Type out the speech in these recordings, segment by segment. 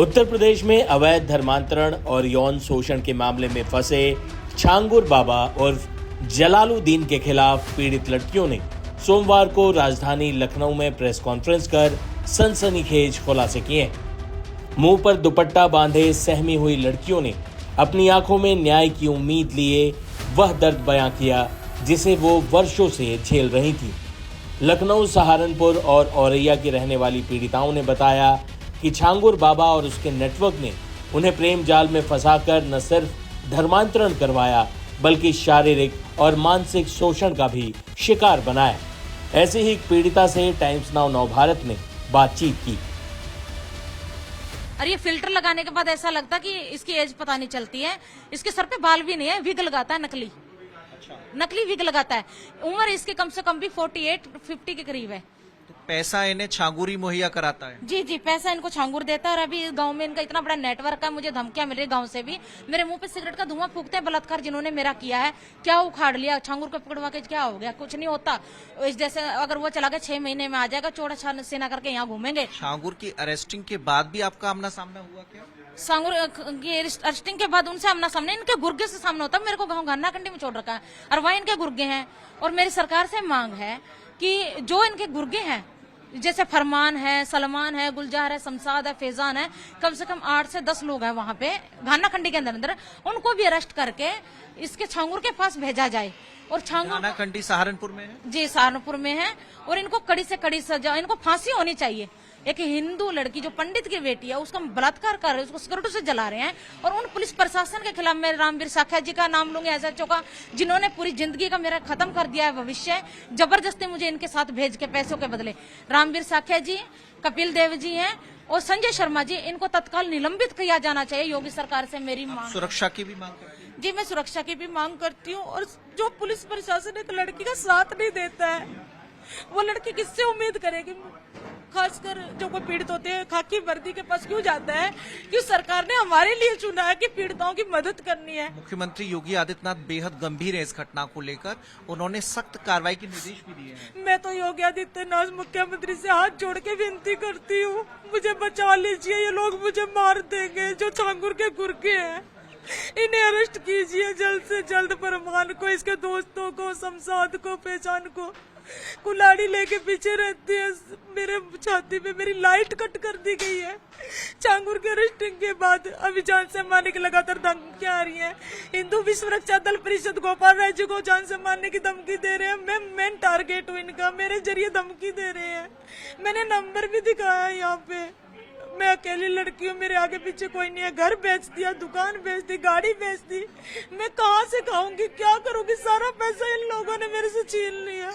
उत्तर प्रदेश में अवैध धर्मांतरण और यौन शोषण के मामले में फंसे छांगुर बाबा और जलालुद्दीन के खिलाफ पीड़ित लड़कियों ने सोमवार को राजधानी लखनऊ में प्रेस कॉन्फ्रेंस कर सनसनीखेज खुलासे किए। मुंह पर दुपट्टा बांधे सहमी हुई लड़कियों ने अपनी आंखों में न्याय की उम्मीद लिए वह दर्द बयां किया जिसे वो वर्षों से झेल रही थी। लखनऊ, सहारनपुर और औरैया की रहने वाली पीड़िताओं ने बताया कि छांगुर बाबा और उसके नेटवर्क ने उन्हें प्रेम जाल में फंसाकर न सिर्फ धर्मांतरण करवाया बल्कि शारीरिक और मानसिक शोषण का भी शिकार बनाया। ऐसे ही एक पीड़िता से टाइम्स नाउ नव भारत ने बातचीत की। और ये फिल्टर लगाने के बाद ऐसा लगता कि इसकी एज पता नहीं चलती है। इसके सर पे बाल भी नहीं है, विग लगाता है, नकली विग लगाता है। उम्र इसकी कम से कम भी 48-50 के करीब है। तो पैसा इन्हें छांगुरी मुहैया कराता है? जी, पैसा इनको छांगुर देता है। और अभी गांव में इनका इतना बड़ा नेटवर्क है, मुझे धमकियां मिल रही गांव से भी। मेरे मुंह पे सिगरेट का धुआं फूकते हैं। बलात्कार जिन्होंने मेरा किया है, क्या उखाड़ लिया? छांगुर को पकड़वा के क्या हो गया? कुछ नहीं होता। इस जैसे अगर वो चला गया 6 महीने में आ जाएगा, चौड़ा सेना करके यहाँ घूमेंगे। छांगुर की अरेस्टिंग के बाद भी आपका आमना सामना हुआ क्या? छांगुर की अरेस्टिंग के बाद उनसे आमना सामने इनके गुर्गे से सामना होता। मेरे को गाँव घरना कंडी में छोड़ रखा है और वहाँ इनके गुर्गे हैं। और मेरी सरकार से मांग है कि जो इनके गुर्गे हैं, जैसे फरमान है, सलमान है, गुलजार है, शमशाद है, फैजान है, कम से कम 8 से 10 लोग हैं वहाँ पे घाना खंडी के अंदर, उनको भी अरेस्ट करके इसके छांगुर के पास भेजा जाए। और छांगुर घाना खंडी सहारनपुर में है? जी, सहारनपुर में है। और इनको कड़ी से कड़ी सजा, इनको फांसी होनी चाहिए। एक हिंदू लड़की जो पंडित की बेटी है, उसका बलात्कार कर रहे हैं, उसको सिगरेटों से जला रहे हैं। और उन पुलिस प्रशासन के खिलाफ मैं रामवीर साख्या जी का नाम लूंगी, एसएचओ का, जिन्होंने पूरी जिंदगी का मेरा खत्म कर दिया है भविष्य, जबरदस्ती मुझे इनके साथ भेज के पैसों के बदले। रामवीर साख्या जी, कपिल देव जी हैं और संजय शर्मा जी, इनको तत्काल निलंबित किया जाना चाहिए। योगी सरकार से मेरी मांग। सुरक्षा की भी मांग करती हैं? जी, मैं सुरक्षा की भी मांग करती हूँ। और जो पुलिस प्रशासन एक लड़की का साथ नहीं देता है, वो लड़की किससे उम्मीद करेगी? खासकर जो कोई पीड़ित होते हैं, खाकी वर्दी के पास क्यों जाता है? क्यों सरकार ने हमारे लिए चुना है कि पीड़िताओं की मदद करनी है। मुख्यमंत्री योगी आदित्यनाथ बेहद गंभीर है इस घटना को लेकर, उन्होंने सख्त कार्रवाई के निर्देश भी दिए हैं। मैं तो योगी आदित्यनाथ मुख्यमंत्री से हाथ जोड़ के विनती करती हूँ, मुझे बचा लीजिए, ये लोग मुझे मार देंगे। जो छांगुर के गुर्गे हैं, इन्हें अरेस्ट कीजिए जल्द से जल्द। फरमान को, इसके दोस्तों को, शमशाद को, पहचान को, कुल्हाड़ी लेके पीछे रहती है। मेरे छाती पे मेरी लाइट कट कर दी गई है। छांगुर के अरेस्टिंग के बाद अभी जान से मारने की लगातार धमकियां आ रही हैं। हिंदू विश्व रक्षा दल परिषद गोपाल राय जी को जान से मारने की धमकी दे रहे हैं। मैं मेन टारगेट हूँ इनका, मेरे जरिए धमकी दे रहे हैं। मैंने नंबर भी दिखाया है यहाँ पे। मैं अकेली लड़की हूँ, मेरे आगे पीछे कोई नहीं है। घर बेच दिया, दुकान बेच दी, गाड़ी बेच दी। मैं कहाँ से खाऊंगी, क्या करूंगी? सारा पैसा इन लोगों ने मेरे से छीन लिया।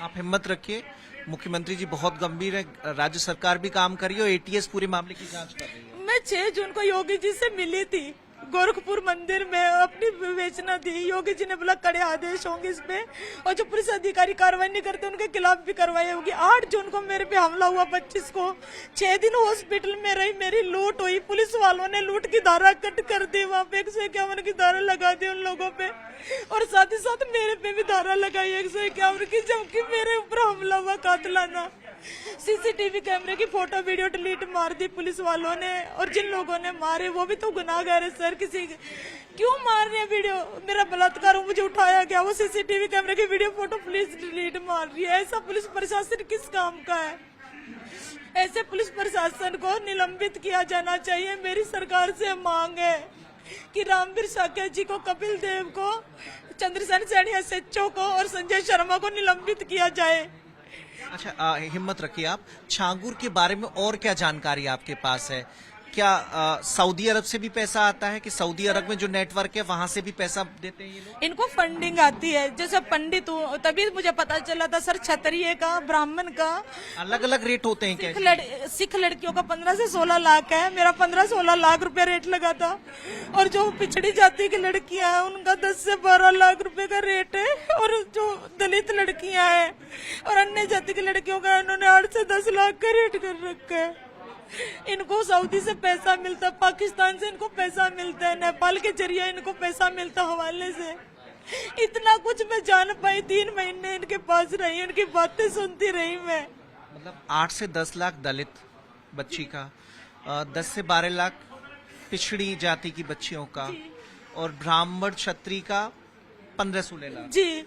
आप हिम्मत रखिए, मुख्यमंत्री जी बहुत गंभीर है, राज्य सरकार भी काम कर रही है और एटीएस पूरे मामले की जांच कर रही है। मैं 6 जून को योगी जी से मिली थी गोरखपुर मंदिर में, अपनी विवेचना दी। योगी जी ने बोला कड़े आदेश होंगे इस पे, और जो पुलिस अधिकारी कार्रवाई नहीं करते उनके खिलाफ भी कार्रवाई होगी। 8 जून को मेरे पे हमला हुआ, 25 को 6 दिन हॉस्पिटल में रही, मेरी लूट हुई। पुलिस वालों ने लूट की धारा कट कर दी, वहाँ पे 151 की धारा लगा दी उन लोगों पे, और साथ ही साथ मेरे पे भी धारा लगाई 151 की, जबकि मेरे ऊपर हमला हुआ कातलाना। सीसीटीवी कैमरे की फोटो वीडियो डिलीट मार दी पुलिस वालों ने। और जिन लोगों ने मारे वो भी तो गुनाहगार है सर। किसी क्यों मार रहे हैं? वीडियो मेरा बलात्कार हो, मुझे उठाया गया, वो सीसीटीवी कैमरे की वीडियो फोटो पुलिस डिलीट मार रही है। ऐसा पुलिस प्रशासन किस काम का है? ऐसे पुलिस प्रशासन को निलंबित किया जाना चाहिए। मेरी सरकार से मांग है कि रामवीर साख्या जी को, कपिल देव को, चंद्रसेन सैनी एसएचओ को और संजय शर्मा को निलंबित किया जाए। अच्छा, हिम्मत रखिए आप। छांगुर के बारे में और क्या जानकारी आपके पास है? क्या सऊदी अरब से भी पैसा आता है कि सऊदी अरब में जो नेटवर्क है वहां से भी पैसा देते हैं ये लोग? इनको फंडिंग आती है। जैसे पंडित हूँ तभी मुझे पता चला था सर, क्षत्रिय का, ब्राह्मण का अलग अलग रेट होते हैं क्या? सिख लड़कियों का 15 से 16 लाख है, मेरा 15-16 लाख रुपए रेट लगा था। और जो पिछड़ी जाति की लड़कियां हैं उनका 10 से 12 लाख रुपए का रेट है। और जो दलित लड़कियां हैं और अन्य जाति की लड़कियों का इन्होंने 8 से 10 लाख का रेट कर रखा है। इनको सऊदी से पैसा मिलता, पाकिस्तान से इनको पैसा मिलता है, नेपाल के जरिए इनको पैसा मिलता हवाले से। इतना कुछ मैं जान पाई, 3 महीने इनके पास रही, इनकी बातें सुनती रही मैं। मतलब 8 से 10 लाख दलित बच्ची का, 10 से 12 लाख पिछड़ी जाति की बच्चियों का, और ब्राह्मण क्षत्रिय का 15-16 लाख। जी,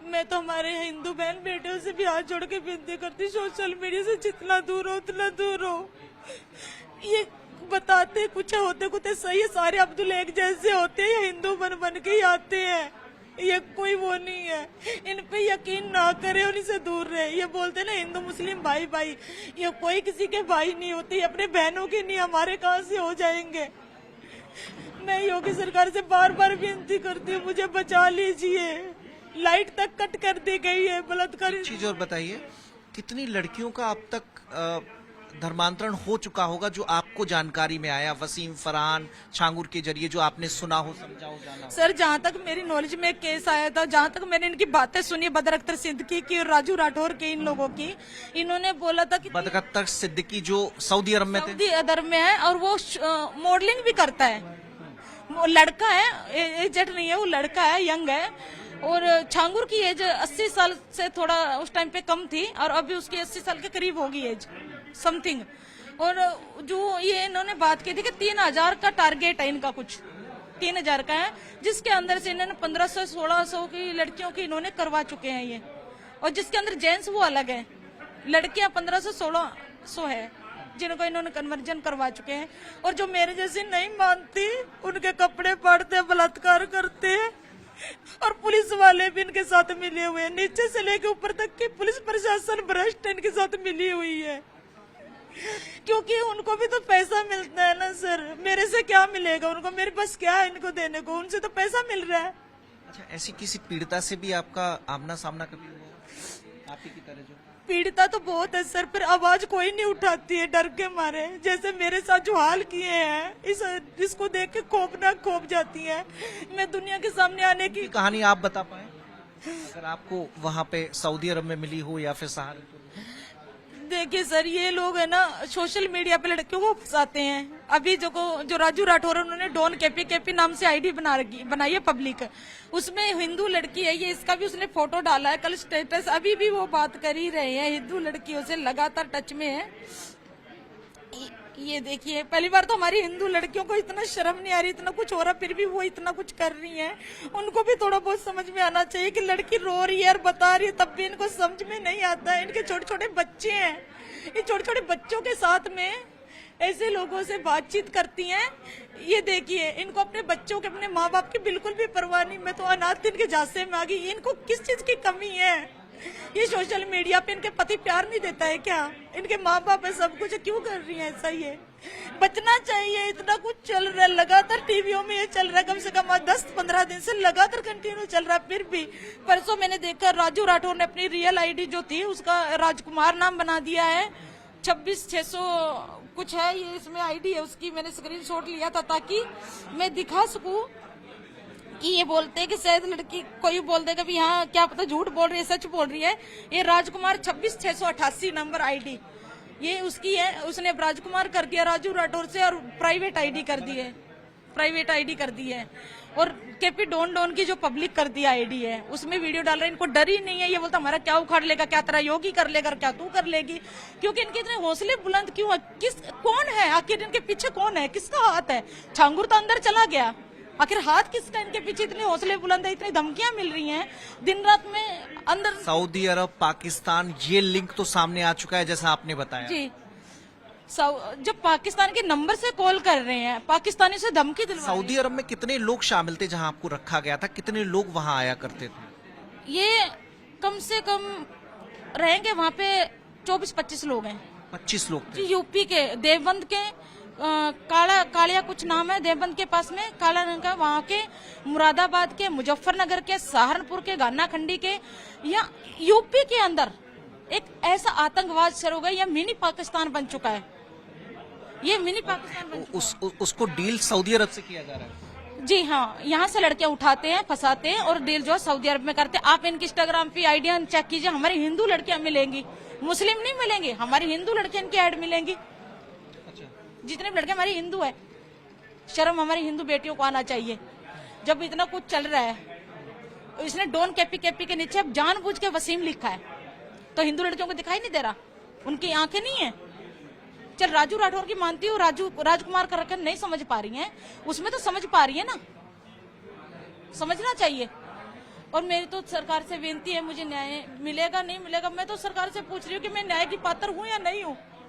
मैं तो हमारे हिंदू बहन बेटियों से भी हाथ जोड़ के विनती करती, सोशल मीडिया से जितना दूर हो उतना दूर हो। ये बताते कुछ है, होते कुछ सही है, सारे अब्दुल एक जैसे होते हैं, ये हिंदू बन बन के ही आते हैं, ये कोई वो नहीं है। इन पे यकीन ना करे और इनसे दूर रहे। ये बोलते ना हिंदू मुस्लिम भाई भाई, ये कोई किसी के भाई नहीं होते, अपने बहनों के नहीं, हमारे कहाँ से हो जाएंगे। मैं योगी सरकार से बार बार विनती करती हूँ, मुझे बचा लीजिए। लाइट तक कट कर दी गई है, बलात्कार। चीज और बताइए, कितनी लड़कियों का अब तक धर्मांतरण हो चुका होगा जो आपको जानकारी में आया, वसीम, फरहान, छांगुर के जरिए, जो आपने सुना हो, समझा हो, जाना हो? सर, जहाँ तक मेरी नॉलेज में एक केस आया था, जहाँ तक मैंने इनकी बातें सुनी, बदर अख्तर सिद्दीकी की और राजू राठौर की, इन लोगों की, इन्होंने बोला था कि बदर अख्तर सिद्दीकी जो सऊदी अरब में थे, सऊदी अरब में है और वो मॉडलिंग भी करता है। वो लड़का है, एजेड नहीं है, वो लड़का है, यंग है। और छांगुर की एज 80 साल से थोड़ा उस टाइम पे कम थी और अभी उसकी 80 साल के करीब होगी एज समथिंग। और जो ये इन्होंने बात की थी कि 3000 का टारगेट है इनका, कुछ 3000 का है, जिसके अंदर से इन्होंने 1500-1600 की लड़कियों की इन्होंने करवा चुके हैं ये। और जिसके अंदर जेंट्स वो अलग है, लड़कियां 1500-1600 है जिनको इन्होंने कन्वर्जन करवा चुके हैं। और जो मेरे जैसी नहीं मानती उनके कपड़े फाड़ते, बलात्कार करते हैं। और पुलिस वाले भी इनके साथ मिले हुए हैं, नीचे से लेकर ऊपर तक की पुलिस प्रशासन भ्रष्ट इनके साथ मिली हुई है, क्योंकि उनको भी तो पैसा मिलता है ना सर। मेरे से क्या मिलेगा उनको, मेरे पास क्या है इनको देने को, उनसे तो पैसा मिल रहा है। अच्छा, ऐसी किसी पीड़िता से भी आपका आमना सामना कभी हुआ, आप ही की तरह? जो पीड़िता तो बहुत है सर, पर आवाज कोई नहीं उठाती है डर के मारे। जैसे मेरे साथ जो हाल किए हैं, इसको देख के खौफनाक खौफ जाती है। मैं दुनिया के सामने आने की कहानी आप बता पाए, अगर आपको वहाँ पे सऊदी अरब में मिली हो या फिर सहारनपुर? देखिए सर, ये लोग है ना सोशल मीडिया पे लड़कियों को फंसाते हैं। अभी जो राजू राठौर, उन्होंने डॉन केपी नाम से आईडी बनाई है पब्लिक, उसमें हिंदू लड़की है ये, इसका भी उसने फोटो डाला है कल स्टेटस। अभी भी वो बात कर ही रहे हैं, हिंदू लड़कियों से लगातार टच में है। ये देखिए, पहली बार तो हमारी हिंदू लड़कियों को इतना शर्म नहीं आ रही, इतना कुछ हो रहा, फिर भी वो इतना कुछ कर रही हैं। उनको भी थोड़ा बहुत समझ में आना चाहिए कि लड़की रो रही है और बता रही है, तब भी इनको समझ में नहीं आता है। इनके छोटे छोटे बच्चे हैं, ये छोटे छोटे बच्चों के साथ में ऐसे लोगों से बातचीत करती हैं। ये देखिए, इनको अपने बच्चों के, अपने माँ बाप की बिल्कुल भी परवाह नहीं। मैं तो अनाथ इनके झांसे में आ गई। इनको किस चीज की कमी है? ये सोशल मीडिया पे इनके पति प्यार नहीं देता है क्या? इनके माँ बाप है, सब कुछ, क्यों कर रही है ऐसा? ये बचना चाहिए। इतना कुछ चल रहा है, लगातार टीवियों में ये चल रहा है, कम से कम 10-15 दिन से लगातार कंटिन्यू चल रहा है। फिर भी परसों मैंने देखा, राजू राठौर ने अपनी रियल आईडी जो थी उसका राजकुमार नाम बना दिया है, 26,600 कुछ है ये इसमें आईडी है उसकी। मैंने स्क्रीनशॉट लिया था ताकि मैं दिखा सकूं कि ये बोलते हैं कि शायद लड़की कोई बोल देगा भी हाँ क्या पता झूठ बोल रही है, सच बोल रही है। ये राजकुमार 26,688 नंबर आईडी ये उसकी है। उसने राजकुमार कर दिया राजू राठौर से, और प्राइवेट आईडी कर दी है, प्राइवेट आईडी कर दी है। और केपी डॉन की जो पब्लिक कर दी आईडी है उसमें वीडियो डाल रहे हैं। इनको डर ही नहीं है। ये बोलता हमारा क्या उखाड़ लेगा, क्या तेरा योगी कर लेगा, क्या तू कर लेगी? क्योंकि इनके इतने हौसले बुलंद क्यों है? कौन है आखिर इनके पीछे? कौन है? किसका हाथ है? छांगुर तो अंदर चला गया, आखिर हाथ किसका? इनके पीछे इतने हौसले बुलंद है, इतनी धमकियां मिल रही हैं दिन रात में अंदर। सऊदी अरब, पाकिस्तान, ये लिंक तो सामने आ चुका है जैसा आपने बताया जी। जब पाकिस्तान के नंबर से कॉल कर रहे हैं, पाकिस्तानी से धमकी दिलवा रहे हैं। सऊदी अरब में कितने लोग शामिल थे जहां आपको रखा गया था? कितने लोग वहां आया करते थे? ये कम से कम रहेंगे वहाँ पे 24-25 लोग हैं। 25 लोग थे। जी, यूपी के देवबंद के कालिया कुछ नाम है देवबंद के पास में, काला रंग का, वहाँ के, मुरादाबाद के, मुजफ्फरनगर के, सहारनपुर के, गाना खंडी के, या यूपी के अंदर एक ऐसा आतंकवाद शुरू हो गया। यह मिनी पाकिस्तान बन चुका है, ये मिनी पाकिस्तान बन चुका है। उसको डील सऊदी अरब से किया जा रहा है? जी हाँ, यहाँ से लड़कियां उठाते हैं, फंसाते हैं और डील जो है सऊदी अरब में करते हैं। आप इनकी इंस्टाग्राम पे आइडिया चेक कीजिए, हमारी हिंदू लड़कियां मिलेंगी, मुस्लिम नहीं मिलेंगी, हमारी हिंदू लड़कियां इनकी ऐड मिलेंगी। जितने भी लड़के हमारी हिंदू है, शर्म हमारी हिंदू बेटियों को आना चाहिए। जब इतना कुछ चल रहा है, इसने डॉन केपी के नीचे अब जानबूझ के वसीम लिखा है, तो हिंदू लड़कियों को दिखाई नहीं दे रहा? उनकी आंखें नहीं है? चल राजू राठौर की मानती हूँ, राजकुमार का रकम नहीं समझ पा रही हैं, उसमें तो समझ पा रही है ना, समझना चाहिए। और मेरी तो सरकार से विनती है, मुझे न्याय मिलेगा नहीं मिलेगा, मैं तो सरकार से पूछ रही हूँ कि मैं न्याय की पात्र हूँ या नहीं हूँ।